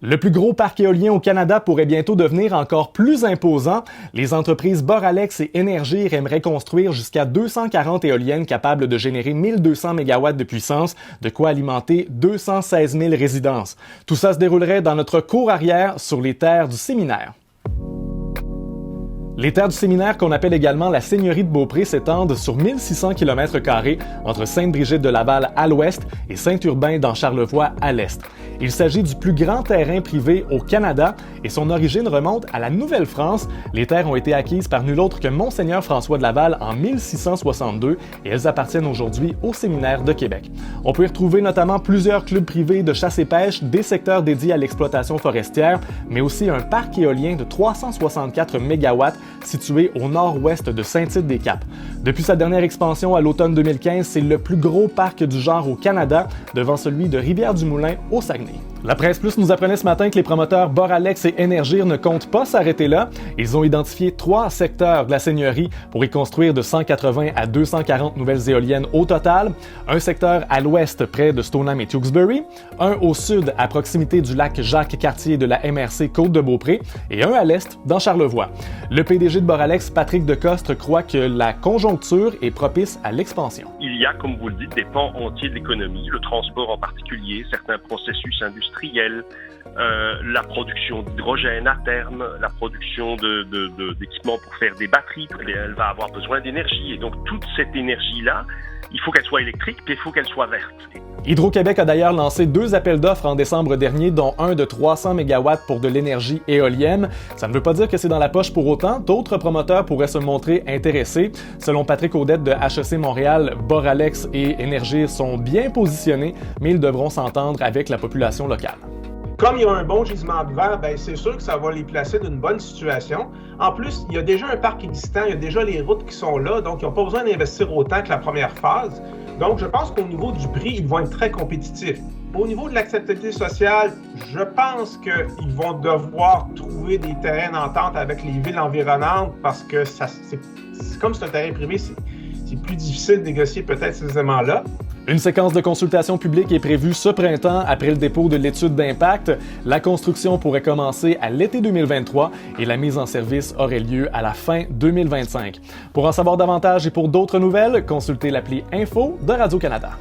Le plus gros parc éolien au Canada pourrait bientôt devenir encore plus imposant. Les entreprises Boralex et Énergir aimeraient construire jusqu'à 240 éoliennes capables de générer 1200 MW de puissance, de quoi alimenter 216 000 résidences. Tout ça se déroulerait dans notre cour arrière sur les terres du séminaire. Les terres du séminaire, qu'on appelle également la seigneurie de Beaupré, s'étendent sur 1600 km² entre Sainte-Brigitte-de-Laval à l'ouest et Saint-Urbain dans Charlevoix à l'est. Il s'agit du plus grand terrain privé au Canada et son origine remonte à la Nouvelle-France. Les terres ont été acquises par nul autre que Monseigneur François de Laval en 1662 et elles appartiennent aujourd'hui au séminaire de Québec. On peut y retrouver notamment plusieurs clubs privés de chasse et pêche, des secteurs dédiés à l'exploitation forestière, mais aussi un parc éolien de 364 MW situé au nord-ouest de Saint-Tite-des-Caps. Depuis sa dernière expansion à l'automne 2015, c'est le plus gros parc du genre au Canada, devant celui de Rivière-du-Moulin au Saguenay. La Presse Plus nous apprenait ce matin que les promoteurs Boralex et Énergir ne comptent pas s'arrêter là. Ils ont identifié 3 secteurs de la seigneurie pour y construire de 180 à 240 nouvelles éoliennes au total. Un secteur à l'ouest près de Stoneham et Tewksbury, un au sud à proximité du lac Jacques-Cartier de la MRC Côte-de-Beaupré et un à l'est dans Charlevoix. Le PDG de Boralex, Patrick Decoste, croit que la conjoncture est propice à l'expansion. Il y a, comme vous le dites, des pans entiers de l'économie, le transport en particulier, certains processus industriels, la production d'hydrogène à terme, la production d'équipements pour faire des batteries. Elle va avoir besoin d'énergie et donc toute cette énergie-là, il faut qu'elle soit électrique puis il faut qu'elle soit verte. Hydro-Québec a d'ailleurs lancé 2 appels d'offres en décembre dernier, dont un de 300 MW pour de l'énergie éolienne. Ça ne veut pas dire que c'est dans la poche pour autant. D'autres promoteurs pourraient se montrer intéressés. Selon Patrick Audette de HEC Montréal, Boralex et Énergir sont bien positionnés, mais ils devront s'entendre avec la population locale. Comme il y a un bon gisement de verre, c'est sûr que ça va les placer d'une bonne situation. En plus, il y a déjà un parc existant, il y a déjà les routes qui sont là, donc ils n'ont pas besoin d'investir autant que la première phase. Donc, je pense qu'au niveau du prix, ils vont être très compétitifs. Au niveau de l'acceptabilité sociale, je pense qu'ils vont devoir trouver des terrains d'entente avec les villes environnantes parce que comme c'est un terrain privé, c'est plus difficile de négocier peut-être ces éléments-là. Une séquence de consultation publique est prévue ce printemps après le dépôt de l'étude d'impact. La construction pourrait commencer à l'été 2023 et la mise en service aurait lieu à la fin 2025. Pour en savoir davantage et pour d'autres nouvelles, consultez l'appli Info de Radio-Canada.